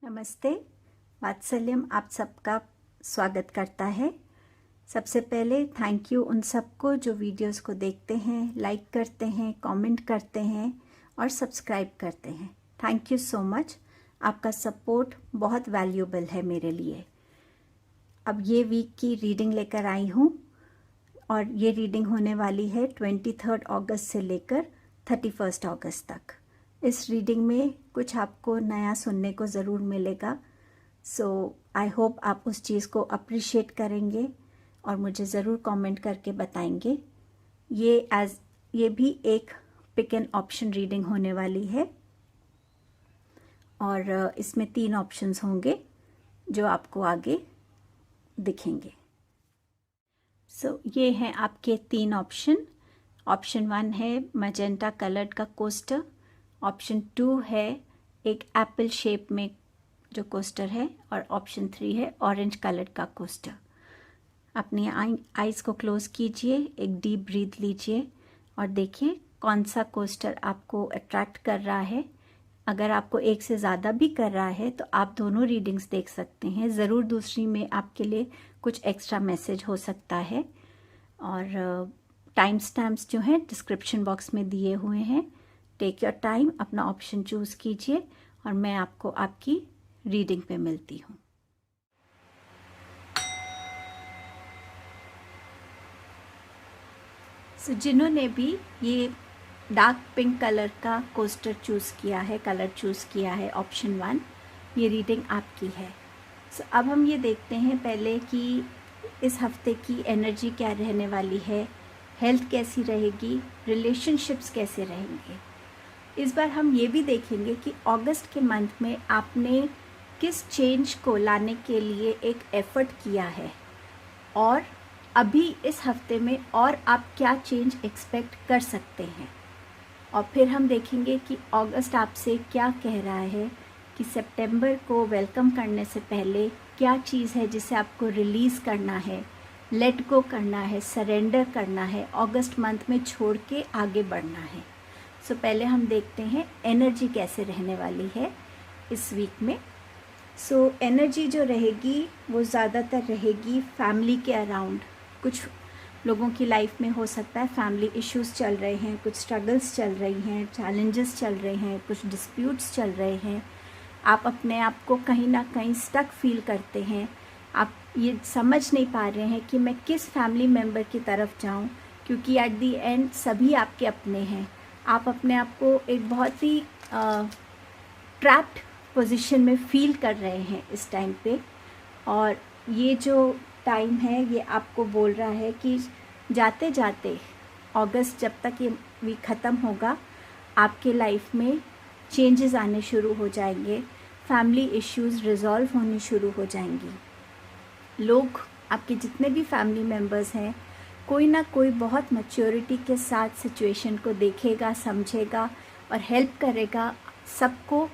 नमस्ते। वात्सल्यम आप सबका स्वागत करता है। सबसे पहले थैंक यू उन सबको जो वीडियोस को देखते हैं, लाइक करते हैं, कमेंट करते हैं और सब्सक्राइब करते हैं। Thank you so much. आपका सपोर्ट बहुत वैल्यूएबल है मेरे लिए। अब ये वीक की रीडिंग लेकर आई हूँ और ये रीडिंग होने वाली है 23 अगस्त से लेकर 31 अगस्त तक। इस रीडिंग में कुछ आपको नया सुनने को ज़रूर मिलेगा। सो आई होप आप उस चीज़ को अप्रिशिएट करेंगे और मुझे ज़रूर कमेंट करके बताएंगे। ये भी एक पिक एंड ऑप्शन रीडिंग होने वाली है और इसमें 3 ऑप्शंस होंगे जो आपको आगे दिखेंगे। सो ये हैं आपके 3 ऑप्शन। ऑप्शन 1 है मैजेंटा कलर्ड का कोस्टर। ऑप्शन 2 है एक एप्पल शेप में जो कोस्टर है और ऑप्शन 3 है ऑरेंज कलर्ड का कोस्टर। अपनी आईज को क्लोज कीजिए, एक डीप ब्रीथ लीजिए और देखिए कौन सा कोस्टर आपको अट्रैक्ट कर रहा है। अगर आपको एक से ज़्यादा भी कर रहा है तो आप दोनों रीडिंग्स देख सकते हैं। ज़रूर दूसरी में आपके लिए कुछ एक्स्ट्रा मैसेज हो सकता है और टाइम स्टैम्प्स जो हैं डिस्क्रिप्शन बॉक्स में दिए हुए हैं। टेक योर टाइम, अपना ऑप्शन चूज़ कीजिए और मैं आपको आपकी रीडिंग पे मिलती हूँ। सो जिन्होंने भी ये डार्क पिंक कलर का कोस्टर चूज़ किया है, कलर चूज़ किया है ऑप्शन 1, ये रीडिंग आपकी है। सो अब हम ये देखते हैं पहले कि इस हफ्ते की एनर्जी क्या रहने वाली है, हेल्थ कैसी रहेगी, रिलेशनशिप्स कैसे रहेंगे। इस बार हम ये भी देखेंगे कि अगस्त के मंथ में आपने किस चेंज को लाने के लिए एक एफर्ट किया है और अभी इस हफ्ते में और आप क्या चेंज एक्सपेक्ट कर सकते हैं। और फिर हम देखेंगे कि अगस्त आपसे क्या कह रहा है कि सितंबर को वेलकम करने से पहले क्या चीज़ है जिसे आपको रिलीज़ करना है, लेट गो करना है, सरेंडर करना है, अगस्त मंथ में छोड़ के आगे बढ़ना है। सो पहले हम देखते हैं एनर्जी कैसे रहने वाली है इस वीक में। सो एनर्जी जो रहेगी वो ज़्यादातर रहेगी फैमिली के अराउंड। कुछ लोगों की लाइफ में हो सकता है फैमिली इश्यूज़ चल रहे हैं, कुछ स्ट्रगल्स चल रही हैं, चैलेंजेस चल रहे हैं, कुछ डिस्प्यूट्स चल रहे हैं। आप अपने आप को कहीं ना कहीं स्टक फील करते हैं। आप ये समझ नहीं पा रहे हैं कि मैं किस फैमिली मेम्बर की तरफ जाऊं, क्योंकि एट दी एंड सभी आपके अपने हैं। आप अपने आप को एक बहुत ही ट्रैप्ड पोजीशन में फील कर रहे हैं इस टाइम पे। और ये जो टाइम है ये आपको बोल रहा है कि जाते जाते अगस्त जब तक ये वीक ख़त्म होगा आपके लाइफ में चेंजेस आने शुरू हो जाएंगे, फैमिली इश्यूज़ रिजॉल्व होनी शुरू हो जाएंगी। लोग आपके जितने भी फैमिली मेम्बर्स हैं कोई ना कोई बहुत मैच्योरिटी के साथ सिचुएशन को देखेगा, समझेगा और हेल्प करेगा सबको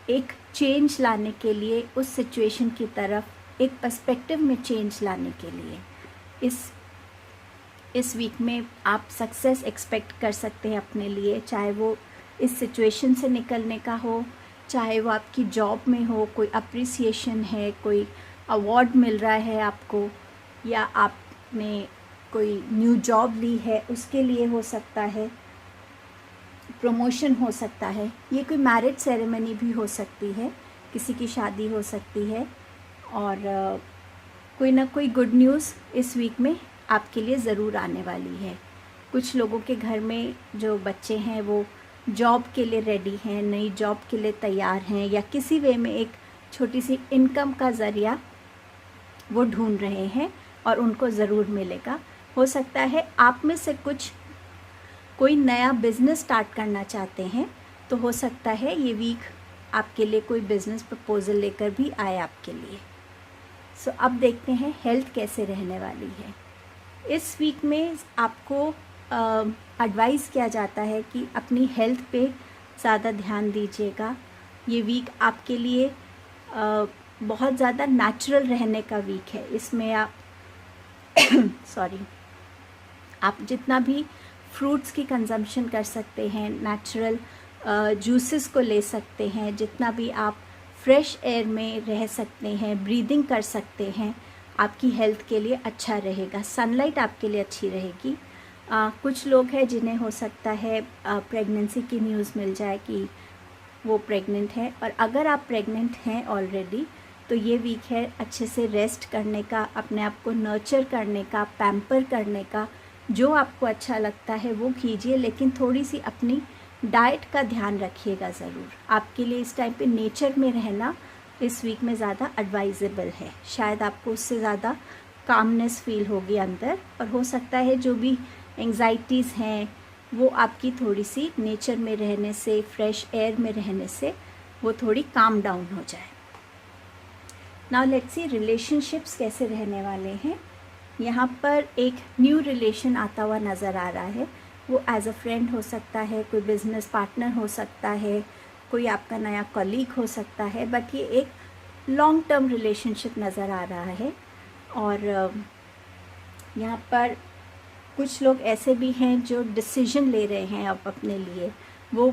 एक चेंज लाने के लिए, उस सिचुएशन की तरफ एक पर्सपेक्टिव में चेंज लाने के लिए। इस वीक में आप सक्सेस एक्सपेक्ट कर सकते हैं अपने लिए, चाहे वो इस सिचुएशन से निकलने का हो, चाहे वो आपकी जॉब में हो, कोई अप्रिसिएशन है, कोई अवार्ड मिल रहा है आपको, या आपने कोई न्यू जॉब ली है उसके लिए हो सकता है, प्रमोशन हो सकता है, ये कोई मैरिज सेरेमनी भी हो सकती है, किसी की शादी हो सकती है और कोई ना कोई गुड न्यूज़ इस वीक में आपके लिए ज़रूर आने वाली है। कुछ लोगों के घर में जो बच्चे हैं वो जॉब के लिए रेडी हैं, नई जॉब के लिए तैयार हैं या किसी वे में एक छोटी सी इनकम का ज़रिया वो ढूंढ रहे हैं और उनको ज़रूर मिलेगा। हो सकता है आप में से कोई नया बिज़नेस स्टार्ट करना चाहते हैं तो हो सकता है ये वीक आपके लिए कोई बिज़नेस प्रपोजल लेकर भी आए आपके लिए। सो अब देखते हैं हेल्थ कैसे रहने वाली है। इस वीक में आपको एडवाइस किया जाता है कि अपनी हेल्थ पे ज़्यादा ध्यान दीजिएगा। ये वीक आपके लिए बहुत ज़्यादा नेचुरल रहने का वीक है। इसमें आप आप जितना भी फ्रूट्स की कंजम्पशन कर सकते हैं, नेचुरल जूसेस को ले सकते हैं, जितना भी आप फ्रेश एयर में रह सकते हैं, ब्रीदिंग कर सकते हैं, आपकी हेल्थ के लिए अच्छा रहेगा। सनलाइट आपके लिए अच्छी रहेगी। कुछ लोग हैं जिन्हें हो सकता है प्रेगनेंसी की न्यूज़ मिल जाए कि वो प्रेग्नेंट है, और अगर आप प्रेग्नेंट हैं ऑलरेडी तो ये वीक है अच्छे से रेस्ट करने का, अपने आप को नर्चर करने का, पैम्पर करने का। जो आपको अच्छा लगता है वो कीजिए, लेकिन थोड़ी सी अपनी डाइट का ध्यान रखिएगा ज़रूर। आपके लिए इस टाइम पे नेचर में रहना इस वीक में ज़्यादा एडवाइजेबल है। शायद आपको उससे ज़्यादा कामनेस फील होगी अंदर, और हो सकता है जो भी एंग्जाइटीज़ हैं वो आपकी थोड़ी सी नेचर में रहने से, फ्रेश एयर में रहने से वो थोड़ी काम डाउन हो जाए। नाउ लेट्स सी रिलेशनशिप्स कैसे रहने वाले हैं। यहाँ पर एक न्यू रिलेशन आता हुआ नज़र आ रहा है। वो एज अ फ्रेंड हो सकता है, कोई बिजनेस पार्टनर हो सकता है, कोई आपका नया कलीग हो सकता है, बट ये एक लॉन्ग टर्म रिलेशनशिप नज़र आ रहा है। और यहाँ पर कुछ लोग ऐसे भी हैं जो डिसीजन ले रहे हैं अब अपने लिए। वो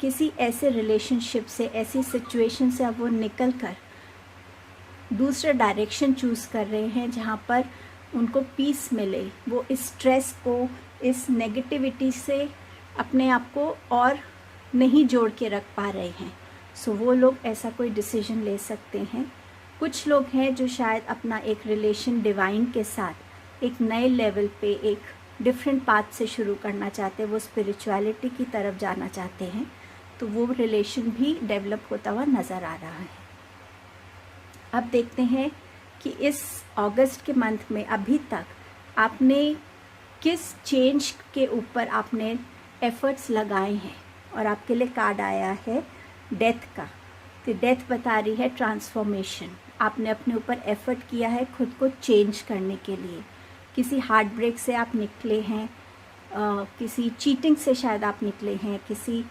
किसी ऐसे रिलेशनशिप से, ऐसी सिचुएशन से अब वो निकल कर दूसरा डायरेक्शन चूज़ कर रहे हैं जहाँ पर उनको पीस मिले। वो इस स्ट्रेस को, इस नेगेटिविटी से अपने आप को और नहीं जोड़ के रख पा रहे हैं। सो वो लोग ऐसा कोई डिसीजन ले सकते हैं। कुछ लोग हैं जो शायद अपना एक रिलेशन डिवाइन के साथ एक नए लेवल पे, एक डिफरेंट पाथ से शुरू करना चाहते हैं। वो स्पिरिचुअलिटी की तरफ जाना चाहते हैं, तो वो रिलेशन भी डेवलप होता हुआ नज़र आ रहा है। अब देखते हैं कि इस अगस्त के मंथ में अभी तक आपने किस चेंज के ऊपर आपने एफर्ट्स लगाए हैं। और आपके लिए कार्ड आया है डेथ का। तो डेथ बता रही है ट्रांसफॉर्मेशन। आपने अपने ऊपर एफर्ट किया है खुद को चेंज करने के लिए। किसी हार्ट ब्रेक से आप निकले हैं, किसी चीटिंग से शायद आप निकले हैं, किसी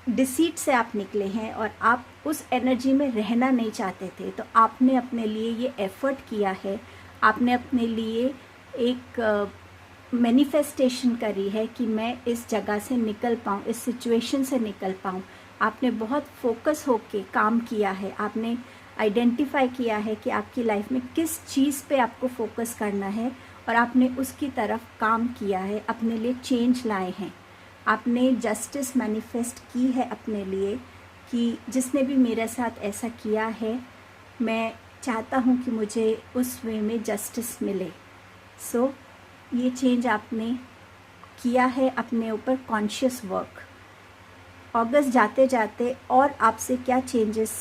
डिसीट से आप निकले हैं, और आप उस एनर्जी में रहना नहीं चाहते थे। तो आपने अपने लिए ये एफ़र्ट किया है, आपने अपने लिए एक मैनिफेस्टेशन करी है कि मैं इस जगह से निकल पाऊँ, इस सिचुएशन से निकल पाऊँ। आपने बहुत फोकस होके काम किया है। आपने आइडेंटिफाई किया है कि आपकी लाइफ में किस चीज़ पे आपको फोकस करना है, और आपने उसकी तरफ काम किया है, अपने लिए चेंज लाए हैं। आपने जस्टिस मैनिफेस्ट की है अपने लिए कि जिसने भी मेरे साथ ऐसा किया है, मैं चाहता हूँ कि मुझे उस वे में जस्टिस मिले। सो ये चेंज आपने किया है अपने ऊपर, कॉन्शियस वर्क। अगस्त जाते जाते और आपसे क्या चेंजेस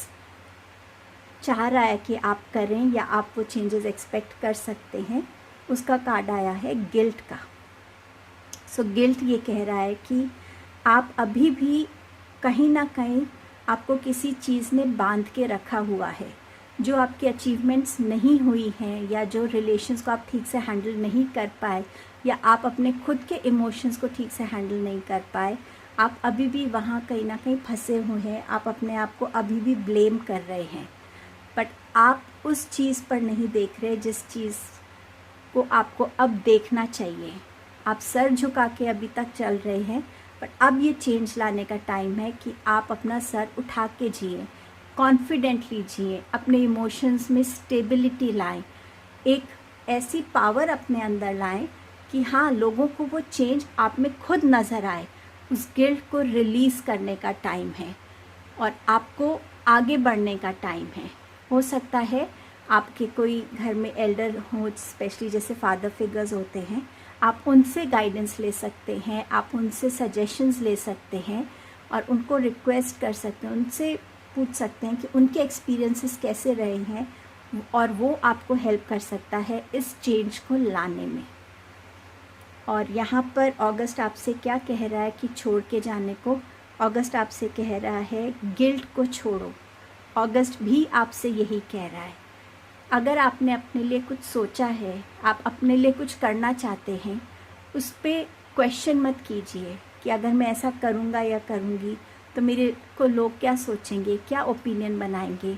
चाह रहा है कि आप करें, या आप वो चेंजेस एक्सपेक्ट कर सकते हैं, उसका कार्ड आया है गिल्ट का। सो गिल्ट ये कह रहा है कि आप अभी भी कहीं ना कहीं आपको किसी चीज़ ने बांध के रखा हुआ है। जो आपकी अचीवमेंट्स नहीं हुई हैं, या जो रिलेशंस को आप ठीक से हैंडल नहीं कर पाए, या आप अपने खुद के इमोशंस को ठीक से हैंडल नहीं कर पाए, आप अभी भी वहाँ कहीं ना कहीं फंसे हुए हैं। आप अपने आप को अभी भी ब्लेम कर रहे हैं, बट आप उस चीज़ पर नहीं देख रहे जिस चीज़ को आपको अब देखना चाहिए। आप सर झुका के अभी तक चल रहे हैं, बट अब ये चेंज लाने का टाइम है कि आप अपना सर उठा के जिए, कॉन्फिडेंटली जिए, अपने इमोशंस में स्टेबिलिटी लाएं, एक ऐसी पावर अपने अंदर लाएं कि हाँ, लोगों को वो चेंज आप में खुद नज़र आए। उस गिल्ट को रिलीज़ करने का टाइम है, और आपको आगे बढ़ने का टाइम है। हो सकता है आपके कोई घर में एल्डर हो, स्पेशली जैसे फादर फिगर्स होते हैं, आप उनसे गाइडेंस ले सकते हैं, आप उनसे सजेशंस ले सकते हैं, और उनको रिक्वेस्ट कर सकते हैं, उनसे पूछ सकते हैं कि उनके एक्सपीरियंसेस कैसे रहे हैं, और वो आपको हेल्प कर सकता है इस चेंज को लाने में। और यहाँ पर अगस्त आपसे क्या कह रहा है कि छोड़ के जाने को। अगस्त आपसे कह रहा है गिल्ट को छोड़ो। अगस्त भी आपसे यही कह रहा है। अगर आपने अपने लिए कुछ सोचा है, आप अपने लिए कुछ करना चाहते हैं, उस पर क्वेश्चन मत कीजिए कि अगर मैं ऐसा करूँगा या करूँगी तो मेरे को लोग क्या सोचेंगे, क्या ओपिनियन बनाएंगे।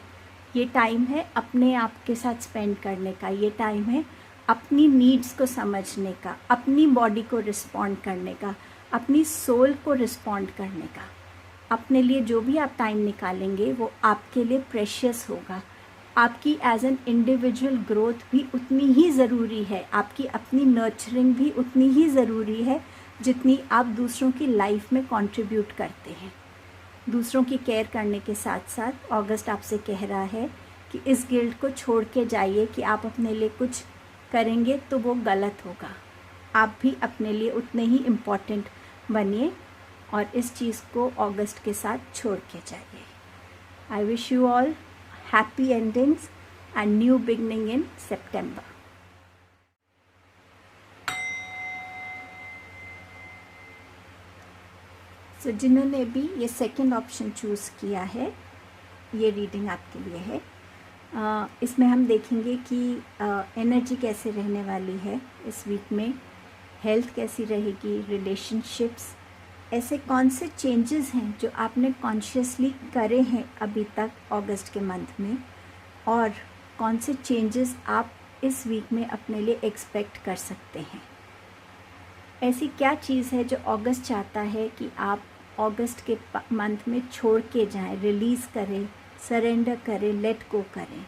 ये टाइम है अपने आप के साथ स्पेंड करने का। ये टाइम है अपनी नीड्स को समझने का, अपनी बॉडी को रिस्पॉन्ड करने का, अपनी सोल को रिस्पॉन्ड करने का। अपने लिए जो भी आप टाइम निकालेंगे वो आपके लिए प्रेशियस होगा। आपकी एज एन इंडिविजुअल ग्रोथ भी उतनी ही ज़रूरी है, आपकी अपनी नर्चरिंग भी उतनी ही ज़रूरी है जितनी आप दूसरों की लाइफ में कंट्रीब्यूट करते हैं। दूसरों की केयर करने के साथ साथ अगस्त आपसे कह रहा है कि इस गिल्ट को छोड़ के जाइए कि आप अपने लिए कुछ करेंगे तो वो गलत होगा। आप भी अपने लिए उतने ही इम्पोर्टेंट बनिए और इस चीज़ को अगस्त के साथ छोड़ के जाइए। I wish you all happy endings and new beginning in September. So जिन्होंने भी ये सेकंड ऑप्शन चूज़ किया है, ये रीडिंग आपके लिए है। इसमें हम देखेंगे कि एनर्जी कैसे रहने वाली है इस वीक में, हेल्थ कैसी रहेगी, रिलेशनशिप्स, ऐसे कौन से चेंजेस हैं जो आपने कॉन्शियसली करे हैं अभी तक अगस्त के मंथ में, और कौन से चेंजेस आप इस वीक में अपने लिए एक्सपेक्ट कर सकते हैं। ऐसी क्या चीज़ है जो अगस्त चाहता है कि आप अगस्त के मंथ में छोड़ के जाएं, रिलीज़ करें, सरेंडर करें, लेट गो करें,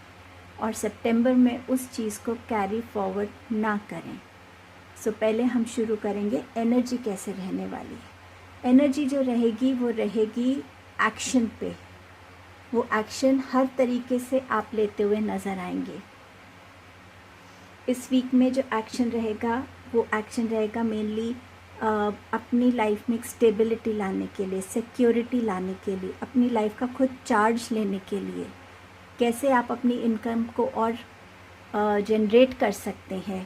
और सितंबर में उस चीज़ को कैरी फॉरवर्ड ना करें। सो पहले हम शुरू करेंगे एनर्जी कैसे रहने वाली है। एनर्जी जो रहेगी वो रहेगी एक्शन पे। वो एक्शन हर तरीके से आप लेते हुए नज़र आएंगे। इस वीक में जो एक्शन रहेगा वो एक्शन रहेगा मेनली अपनी लाइफ में एक स्टेबिलिटी लाने के लिए, सिक्योरिटी लाने के लिए, अपनी लाइफ का खुद चार्ज लेने के लिए, कैसे आप अपनी इनकम को और जनरेट कर सकते हैं,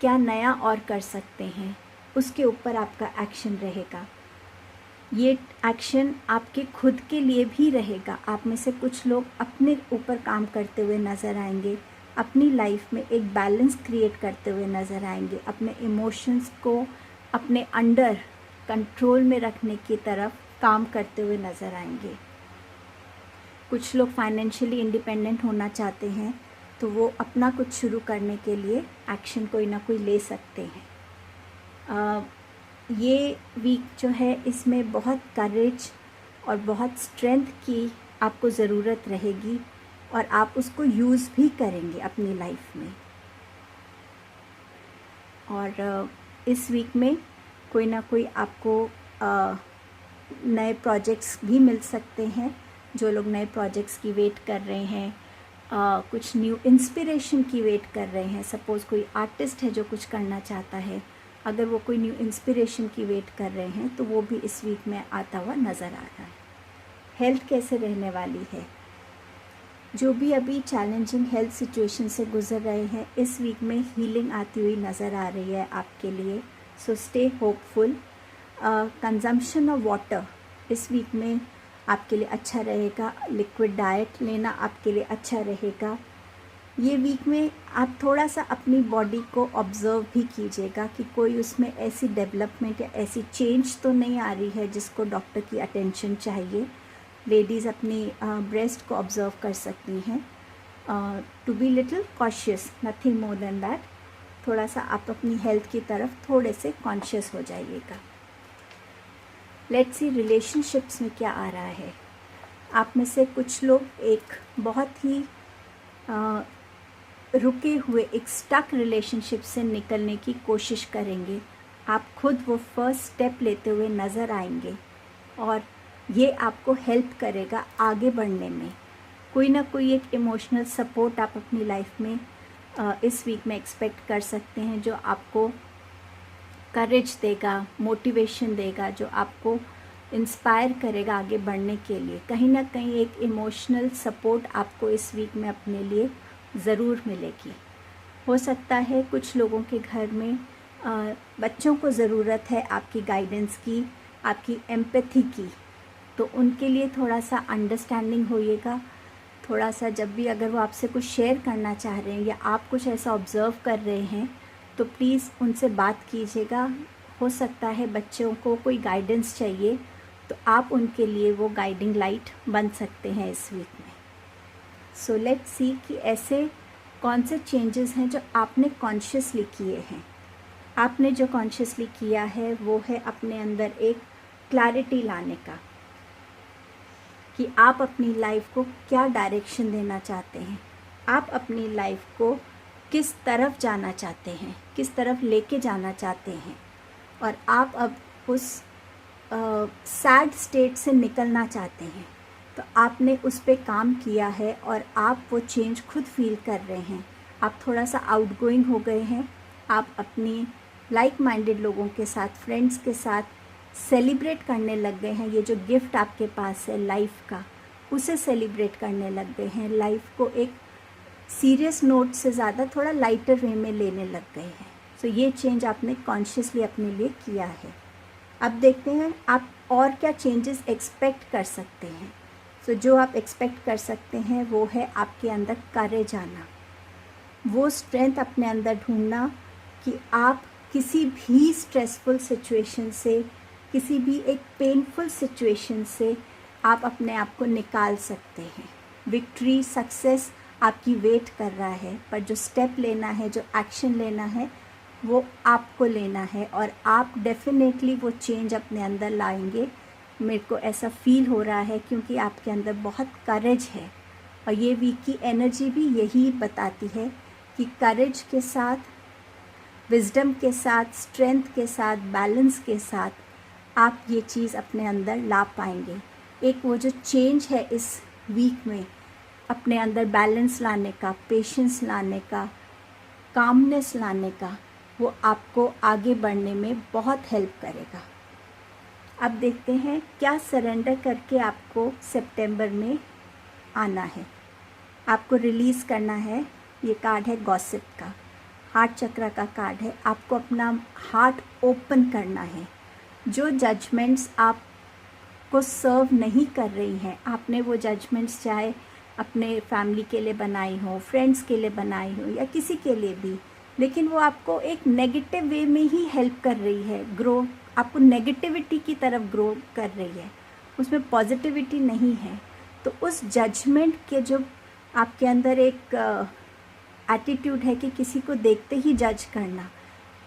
क्या नया और कर सकते हैं, उसके ऊपर आपका एक्शन रहेगा। ये एक्शन आपके खुद के लिए भी रहेगा। आप में से कुछ लोग अपने ऊपर काम करते हुए नज़र आएंगे, अपनी लाइफ में एक बैलेंस क्रिएट करते हुए नज़र आएंगे, अपने इमोशंस को अपने अंडर कंट्रोल में रखने की तरफ काम करते हुए नज़र आएंगे। कुछ लोग फाइनेंशियली इंडिपेंडेंट होना चाहते हैं तो वो अपना कुछ शुरू करने के लिए एक्शन कोई ना कोई ले सकते हैं। ये वीक जो है इसमें बहुत करेज और बहुत स्ट्रेंथ की आपको ज़रूरत रहेगी और आप उसको यूज़ भी करेंगे अपनी लाइफ में। और इस वीक में कोई ना कोई आपको नए प्रोजेक्ट्स भी मिल सकते हैं। जो लोग नए प्रोजेक्ट्स की वेट कर रहे हैं, कुछ न्यू इंस्पिरेशन की वेट कर रहे हैं, सपोज़ कोई आर्टिस्ट है जो कुछ करना चाहता है, अगर वो कोई न्यू इंस्पिरेशन की वेट कर रहे हैं तो वो भी इस वीक में आता हुआ नज़र आ रहा है। हेल्थ कैसे रहने वाली है, जो भी अभी चैलेंजिंग हेल्थ सिचुएशन से गुज़र रहे हैं, इस वीक में हीलिंग आती हुई नज़र आ रही है आपके लिए। So stay hopeful. Consumption of water इस वीक में आपके लिए अच्छा रहेगा। लिक्विड डाइट लेना आपके लिए अच्छा रहेगा। ये वीक में आप थोड़ा सा अपनी बॉडी को ऑब्ज़र्व भी कीजिएगा कि कोई उसमें ऐसी डेवलपमेंट या ऐसी चेंज तो नहीं आ रही है जिसको डॉक्टर की अटेंशन चाहिए। लेडीज़ अपनी ब्रेस्ट को ऑब्ज़र्व कर सकती हैं। To be little cautious, nothing more than that. थोड़ा सा आप अपनी हेल्थ की तरफ थोड़े से कॉन्शियस हो जाइएगा। लेट्स सी रिलेशनशिप्स में क्या आ रहा है। आप में से कुछ लोग एक बहुत ही रुके हुए एक स्टक रिलेशनशिप से निकलने की कोशिश करेंगे। आप खुद वो फर्स्ट स्टेप लेते हुए नज़र आएंगे और ये आपको हेल्प करेगा आगे बढ़ने में। कोई ना कोई एक इमोशनल सपोर्ट आप अपनी लाइफ में इस वीक में एक्सपेक्ट कर सकते हैं, जो आपको करेज देगा, मोटिवेशन देगा, जो आपको इंस्पायर करेगा आगे बढ़ने के लिए। कहीं ना कहीं एक इमोशनल सपोर्ट आपको इस वीक में अपने लिए ज़रूर मिलेगी। हो सकता है कुछ लोगों के घर में बच्चों को ज़रूरत है आपकी गाइडेंस की, आपकी एम्पैथी की, तो उनके लिए थोड़ा सा अंडरस्टैंडिंग होइएगा। थोड़ा सा जब भी अगर वो आपसे कुछ शेयर करना चाह रहे हैं या आप कुछ ऐसा ऑब्ज़र्व कर रहे हैं तो प्लीज़ उनसे बात कीजिएगा। हो सकता है बच्चों को कोई गाइडेंस चाहिए तो आप उनके लिए वो गाइडिंग लाइट बन सकते हैं इस वीक में। सो लेट्स सी कि ऐसे कौन से चेंजेस हैं जो आपने कॉन्शियसली किए हैं। आपने जो कॉन्शियसली किया है वो है अपने अंदर एक क्लैरिटी लाने का। कि आप अपनी लाइफ को क्या डायरेक्शन देना चाहते हैं, आप अपनी लाइफ को किस तरफ जाना चाहते हैं, किस तरफ लेके जाना चाहते हैं, और आप अब उस सैड स्टेट से निकलना चाहते हैं। तो आपने उस पे काम किया है और आप वो चेंज खुद फील कर रहे हैं। आप थोड़ा सा आउटगोइंग हो गए हैं। आप अपनी लाइक माइंडेड लोगों के साथ, फ्रेंड्स के साथ सेलिब्रेट करने लग गए हैं। ये जो गिफ्ट आपके पास है लाइफ का, उसे सेलिब्रेट करने लग गए हैं। लाइफ को एक सीरियस नोट से ज़्यादा थोड़ा लाइटर वे में लेने लग गए हैं। सो ये चेंज आपने कॉन्शियसली अपने लिए किया है। अब देखते हैं आप और क्या चेंजेस एक्सपेक्ट कर सकते हैं। सो जो आप एक्सपेक्ट कर सकते हैं वो है आपके अंदर करेज आना, वो स्ट्रेंथ अपने अंदर ढूंढना कि आप किसी भी स्ट्रेसफुल सिचुएशन से, किसी भी एक पेनफुल सिचुएशन से आप अपने आप को निकाल सकते हैं। विक्ट्री, सक्सेस आपकी वेट कर रहा है, पर जो स्टेप लेना है, जो एक्शन लेना है, वो आपको लेना है और आप डेफिनेटली वो चेंज अपने अंदर लाएंगे। मेरे को ऐसा फील हो रहा है क्योंकि आपके अंदर बहुत करेज है और ये वीक की एनर्जी भी यही बताती है कि करेज के साथ, विजडम के साथ, स्ट्रेंथ के साथ, बैलेंस के साथ आप ये चीज़ अपने अंदर ला पाएंगे। एक वो जो चेंज है इस वीक में, अपने अंदर बैलेंस लाने का, पेशेंस लाने का, कामनेस लाने का, वो आपको आगे बढ़ने में बहुत हेल्प करेगा। अब देखते हैं क्या सरेंडर करके आपको सितंबर में आना है, आपको रिलीज़ करना है। ये कार्ड है गॉसिप का, हार्ट चक्र का कार्ड है। आपको अपना हार्ट ओपन करना है। जो जजमेंट्स आपको सर्व नहीं कर रही हैं, आपने वो जजमेंट्स चाहे अपने फैमिली के लिए बनाई हो, फ्रेंड्स के लिए बनाई हो या किसी के लिए भी, लेकिन वो आपको एक नेगेटिव वे में ही हेल्प कर रही है, ग्रो, आपको नेगेटिविटी की तरफ ग्रो कर रही है, उसमें पॉजिटिविटी नहीं है। तो उस जजमेंट के जो आपके अंदर एक एटीट्यूड है कि किसी को देखते ही जज करना,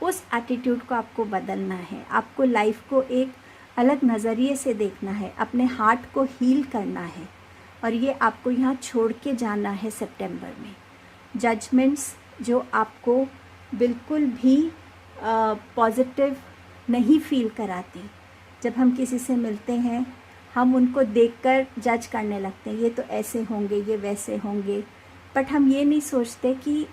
उस एटीट्यूड को आपको बदलना है। आपको लाइफ को एक अलग नज़रिए से देखना है, अपने हार्ट को हील करना है और ये आपको यहाँ छोड़ के जाना है सितंबर में। जजमेंट्स जो आपको बिल्कुल भी पॉजिटिव नहीं फील कराती, जब हम किसी से मिलते हैं हम उनको देखकर जज करने लगते हैं, ये तो ऐसे होंगे, ये वैसे होंगे, बट हम ये नहीं सोचते कि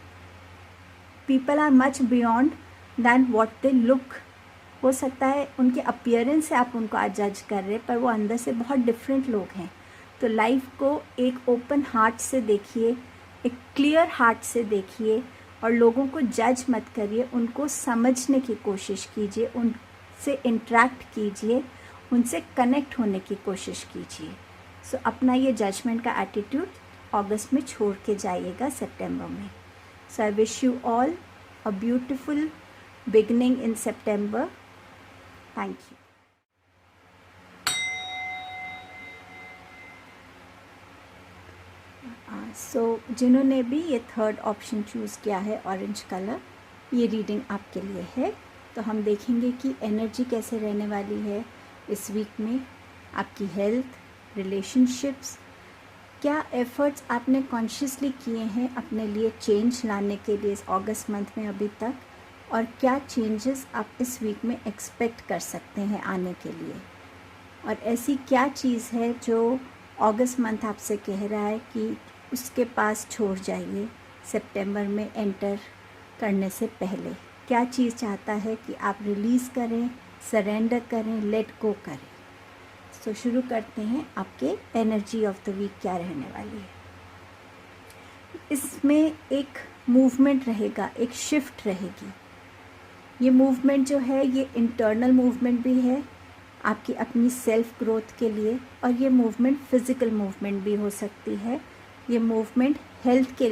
people are much beyond than what they look. हो सकता है उनके अपीयरेंस से आप उनको आज जज कर रहे हैं, पर वो अंदर से बहुत डिफरेंट लोग हैं। तो लाइफ को एक ओपन हार्ट से देखिए, एक क्लियर हार्ट से देखिए और लोगों को जज मत करिए, उनको समझने की कोशिश कीजिए, उनसे इंटरेक्ट कीजिए, उनसे कनेक्ट होने की कोशिश कीजिए। सो अपना ये जजमेंट का एटीट्यूड अगस्त में छोड़ के जाइएगा सितंबर में। So I wish you all a beautiful beginning in September. Thank you. So जिन्होंने भी ये थर्ड ऑप्शन चूज़ किया है ऑरेंज कलर, ये रीडिंग आपके लिए है। तो हम देखेंगे कि एनर्जी कैसे रहने वाली है इस वीक में, आपकी हेल्थ, रिलेशनशिप्स, क्या एफ़र्ट्स आपने कॉन्शियसली किए हैं अपने लिए चेंज लाने के लिए इस अगस्त मंथ में अभी तक, और क्या चेंजेस आप इस वीक में एक्सपेक्ट कर सकते हैं आने के लिए, और ऐसी क्या चीज़ है जो अगस्त मंथ आपसे कह रहा है कि उसके पास छोड़ जाइए सितंबर में एंटर करने से पहले। क्या चीज़ चाहता है कि आप रिलीज़ करें, सरेंडर करें, लेट गो करें। तो शुरू करते हैं, आपके एनर्जी ऑफ द वीक क्या रहने वाली है। इसमें एक मूवमेंट रहेगा, एक शिफ्ट रहेगी। ये मूवमेंट जो है ये इंटरनल मूवमेंट भी है आपकी अपनी सेल्फ ग्रोथ के लिए, और ये मूवमेंट फिज़िकल मूवमेंट भी हो सकती है, ये मूवमेंट हेल्थ के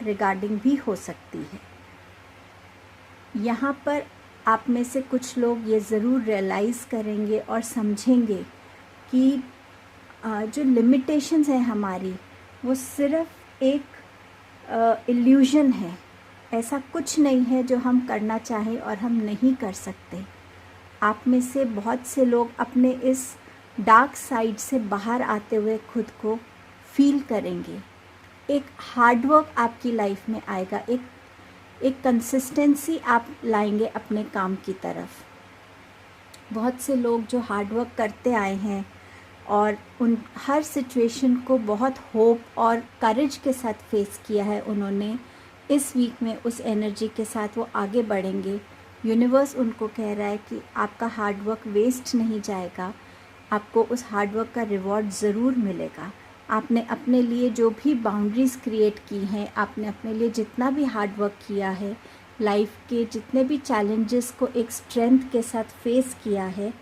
रिगार्डिंग भी हो सकती है। यहाँ पर आप में से कुछ लोग ये ज़रूर रियलाइज़ करेंगे और समझेंगे कि जो लिमिटेशंस हैं हमारी, वो सिर्फ एक इल्यूज़न है। ऐसा कुछ नहीं है जो हम करना चाहें और हम नहीं कर सकते। आप में से बहुत से लोग अपने इस डार्क साइड से बाहर आते हुए खुद को फील करेंगे। एक हार्डवर्क आपकी लाइफ में आएगा, एक कंसिस्टेंसी आप लाएंगे अपने काम की तरफ। बहुत से लोग जो हार्डवर्क करते आए हैं और उन हर सिचुएशन को बहुत होप और करेज के साथ फेस किया है उन्होंने, इस वीक में उस एनर्जी के साथ वो आगे बढ़ेंगे। यूनिवर्स उनको कह रहा है कि आपका हार्डवर्क वेस्ट नहीं जाएगा, आपको उस हार्डवर्क का रिवॉर्ड ज़रूर मिलेगा। आपने अपने लिए जो भी बाउंड्रीज़ क्रिएट की हैं, आपने अपने लिए जितना भी हार्डवर्क किया है, लाइफ के जितने भी चैलेंजेस को एक स्ट्रेंथ के साथ फेस किया है,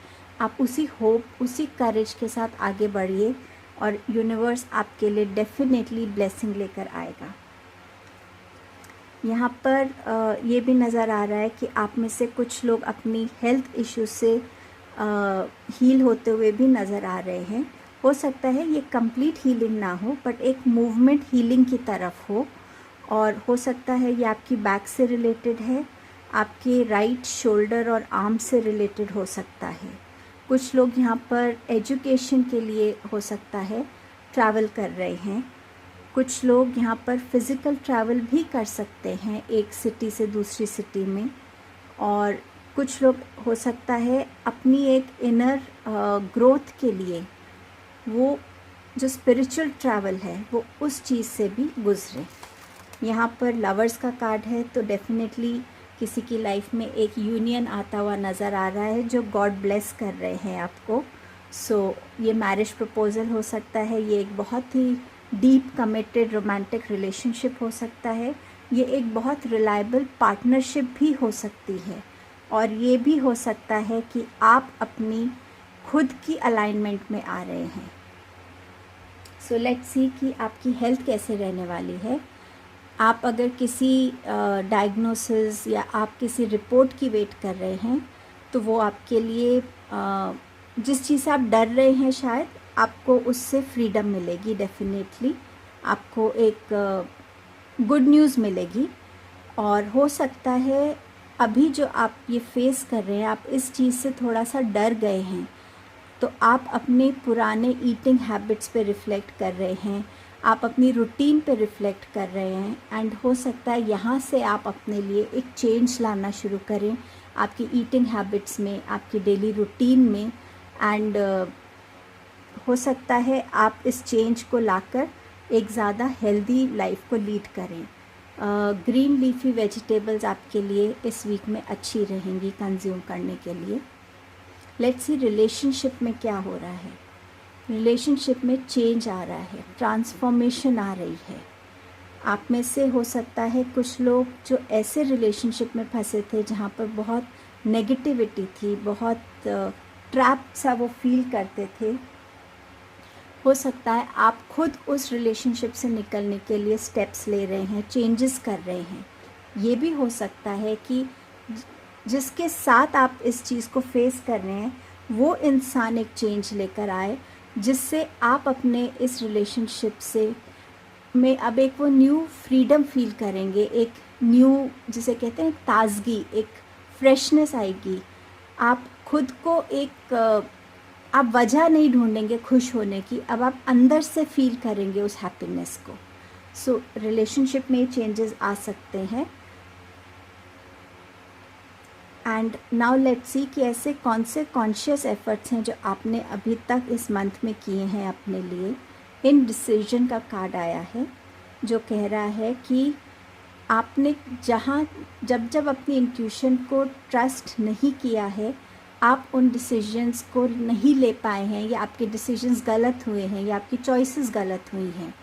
आप उसी होप, उसी करेज के साथ आगे बढ़िए और यूनिवर्स आपके लिए डेफिनेटली ब्लेसिंग लेकर आएगा। यहाँ पर ये भी नज़र आ रहा है कि आप में से कुछ लोग अपनी हेल्थ इश्यू से हील होते हुए भी नज़र आ रहे हैं। हो सकता है ये कंप्लीट हीलिंग ना हो, बट एक मूवमेंट हीलिंग की तरफ हो, और हो सकता है ये आपकी बैक से रिलेटेड है, आपके राइट शोल्डर और आर्म से रिलेटेड हो सकता है। कुछ लोग यहाँ पर एजुकेशन के लिए हो सकता है ट्रैवल कर रहे हैं। कुछ लोग यहाँ पर फिज़िकल ट्रैवल भी कर सकते हैं एक सिटी से दूसरी सिटी में, और कुछ लोग हो सकता है अपनी एक इनर ग्रोथ के लिए वो जो स्पिरिचुअल ट्रैवल है वो उस चीज़ से भी गुजरे। यहाँ पर लवर्स का कार्ड है, तो डेफिनेटली किसी की लाइफ में एक यूनियन आता हुआ नज़र आ रहा है जो गॉड ब्लेस कर रहे हैं आपको। सो ये मैरिज प्रपोज़ल हो सकता है, ये एक बहुत ही डीप कमिटेड रोमांटिक रिलेशनशिप हो सकता है, ये एक बहुत रिलायबल पार्टनरशिप भी हो सकती है, और ये भी हो सकता है कि आप अपनी खुद की अलाइनमेंट में आ रहे हैं। सो लेट्स सी कि आपकी हेल्थ कैसे रहने वाली है। आप अगर किसी डायग्नोसिस या आप किसी रिपोर्ट की वेट कर रहे हैं, तो वो आपके लिए जिस चीज़ से आप डर रहे हैं शायद आपको उससे फ्रीडम मिलेगी। डेफिनेटली आपको एक गुड न्यूज़ मिलेगी, और हो सकता है अभी जो आप ये फेस कर रहे हैं, आप इस चीज़ से थोड़ा सा डर गए हैं, तो आप अपने पुराने ईटिंग हैबिट्स पे रिफ़्लेक्ट कर रहे हैं, आप अपनी रूटीन पे रिफ़्लेक्ट कर रहे हैं, एंड हो सकता है यहाँ से आप अपने लिए एक चेंज लाना शुरू करें आपकी ईटिंग हैबिट्स में, आपकी डेली रूटीन में, एंड हो सकता है आप इस चेंज को लाकर एक ज़्यादा हेल्दी लाइफ को लीड करें। ग्रीन लीफी वेजिटेबल्स आपके लिए इस वीक में अच्छी रहेंगी कंज्यूम करने के लिए। लेट्स सी रिलेशनशिप में क्या हो रहा है। रिलेशनशिप में चेंज आ रहा है, ट्रांसफॉर्मेशन आ रही है। आप में से हो सकता है कुछ लोग जो ऐसे रिलेशनशिप में फंसे थे जहाँ पर बहुत नेगेटिविटी थी, बहुत ट्रैप सा वो फील करते थे, हो सकता है आप खुद उस रिलेशनशिप से निकलने के लिए स्टेप्स ले रहे हैं, चेंजेस कर रहे हैं। ये भी हो सकता है कि जिसके साथ आप इस चीज़ को फेस कर रहे हैं वो इंसान एक चेंज लेकर आए, जिससे आप अपने इस रिलेशनशिप से में अब एक वो न्यू फ्रीडम फील करेंगे, एक न्यू जिसे कहते हैं ताजगी, एक फ्रेशनेस आएगी। आप खुद को एक आप वजह नहीं ढूंढेंगे खुश होने की, अब आप अंदर से फील करेंगे उस हैप्पीनेस को। सो रिलेशनशिप में चेंजेस आ सकते हैं। एंड नाउ लेट्स सी कि ऐसे कौन से कॉन्शियस एफर्ट्स हैं जो आपने अभी तक इस मंथ में किए हैं अपने लिए। इन डिसीजन का कार्ड आया है जो कह रहा है कि आपने जब अपनी इंट्यूशन को ट्रस्ट नहीं किया है, आप उन डिसीजंस को नहीं ले पाए हैं, या आपके डिसीजंस गलत हुए हैं, या आपकी चॉइसेस गलत हुई हैं,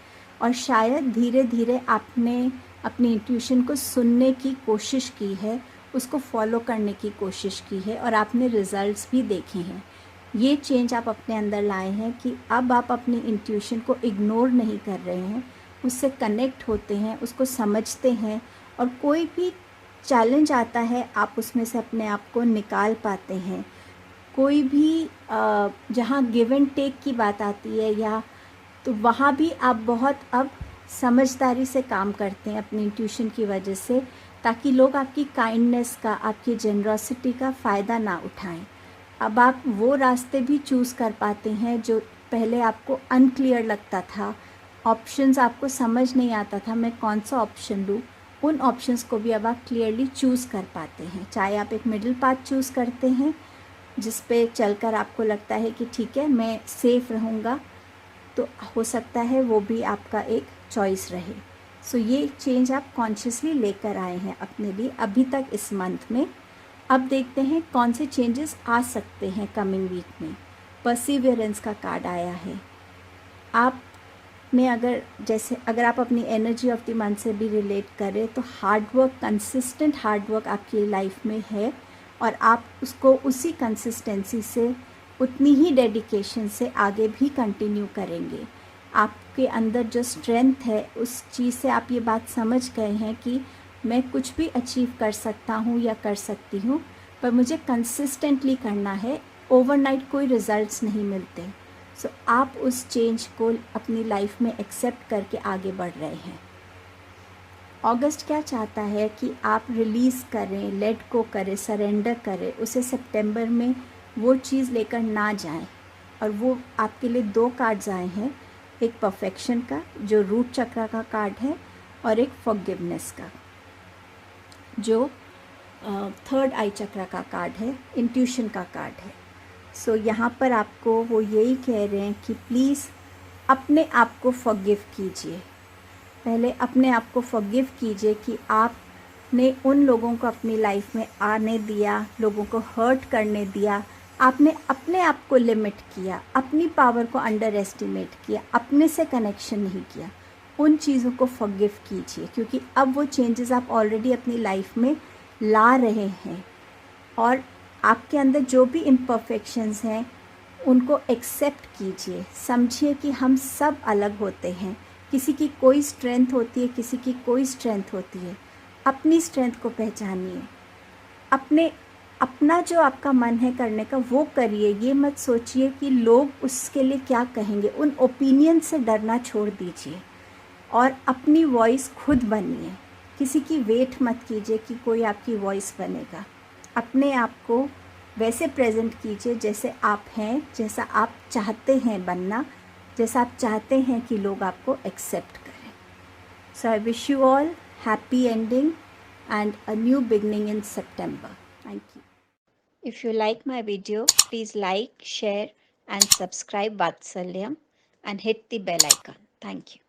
और शायद धीरे धीरे आपने अपनी इंट्यूशन को सुनने की कोशिश की है, उसको फॉलो करने की कोशिश की है, और आपने रिजल्ट्स भी देखे हैं। ये चेंज आप अपने अंदर लाए हैं कि अब आप अपनी इंट्यूशन को इग्नोर नहीं कर रहे हैं, उससे कनेक्ट होते हैं, उसको समझते हैं, और कोई भी चैलेंज आता है आप उसमें से अपने आप को निकाल पाते हैं। कोई भी जहाँ गिव एंड टेक की बात आती है या तो वहाँ भी आप बहुत अब समझदारी से काम करते हैं अपनी इंट्यूशन की वजह से, ताकि लोग आपकी काइंडनेस का, आपकी जेनरॉसिटी का फ़ायदा ना उठाएं। अब आप वो रास्ते भी चूज़ कर पाते हैं जो पहले आपको अनक्लियर लगता था, ऑप्शंस आपको समझ नहीं आता था मैं कौन सा ऑप्शन लूँ, उन ऑप्शंस को भी अब आप क्लियरली चूज़ कर पाते हैं। चाहे आप एक मिडिल पाथ चूज़ करते हैं जिस पे चलकर आपको लगता है कि ठीक है मैं सेफ़ रहूँगा, तो हो सकता है वो भी आपका एक चॉइस रहे। सो ये चेंज आप कॉन्शियसली लेकर आए हैं अपने लिए अभी तक इस मंथ में। अब देखते हैं कौन से चेंजेस आ सकते हैं कमिंग वीक में। परसिवियरेंस का कार्ड आया है। आपने अगर आप अपनी एनर्जी ऑफ द मंथ से भी रिलेट करें तो hard work, consistent hard work आपकी लाइफ में है और आप उसको उसी कंसिस्टेंसी से, उतनी ही डेडिकेशन से आगे भी कंटिन्यू करेंगे। आपके अंदर जो स्ट्रेंथ है उस चीज़ से आप ये बात समझ गए हैं कि मैं कुछ भी अचीव कर सकता हूँ या कर सकती हूँ, पर मुझे कंसिस्टेंटली करना है, ओवरनाइट कोई रिजल्ट्स नहीं मिलते। सो आप उस चेंज को अपनी लाइफ में एक्सेप्ट करके आगे बढ़ रहे हैं। अगस्त क्या चाहता है कि आप रिलीज़ करें, लेट गो करें, सरेंडर करें, उसे सितंबर में वो चीज़ लेकर ना जाएं। और वो आपके लिए 2 कार्ड्स आए हैं, एक परफेक्शन का जो रूट चक्र का कार्ड है और एक फॉरगिवनेस का जो थर्ड आई चक्र का कार्ड है, इंट्यूशन का कार्ड है। सो यहाँ पर आपको वो यही कह रहे हैं कि प्लीज़ अपने आप को फॉरगिव कीजिए। पहले अपने आप को फॉरगिव कीजिए कि आपने उन लोगों को अपनी लाइफ में आने दिया, लोगों को हर्ट करने दिया, आपने अपने आप को लिमिट किया, अपनी पावर को अंडर एस्टिमेट किया, अपने से कनेक्शन नहीं किया। उन चीज़ों को फॉरगिव कीजिए क्योंकि अब वो चेंजेस आप ऑलरेडी अपनी लाइफ में ला रहे हैं और आपके अंदर जो भी इम्परफेक्शंस हैं उनको एक्सेप्ट कीजिए। समझिए कि हम सब अलग होते हैं, किसी की कोई स्ट्रेंथ होती है, किसी की कोई स्ट्रेंथ होती है। अपनी स्ट्रेंथ को पहचानिए, अपना जो आपका मन है करने का वो करिए। ये मत सोचिए कि लोग उसके लिए क्या कहेंगे, उन ओपिनियन से डरना छोड़ दीजिए और अपनी वॉइस खुद बनिए। किसी की वेट मत कीजिए कि कोई आपकी वॉइस बनेगा। अपने आप को वैसे प्रेजेंट कीजिए जैसे आप हैं, जैसा आप चाहते हैं बनना, जैसा आप चाहते हैं कि लोग आपको एक्सेप्ट करें। So I wish you all happy ending and a new beginning in September. Thank you. If you like my video, please like, share and subscribe Vatsalyam and hit the bell icon. Thank you.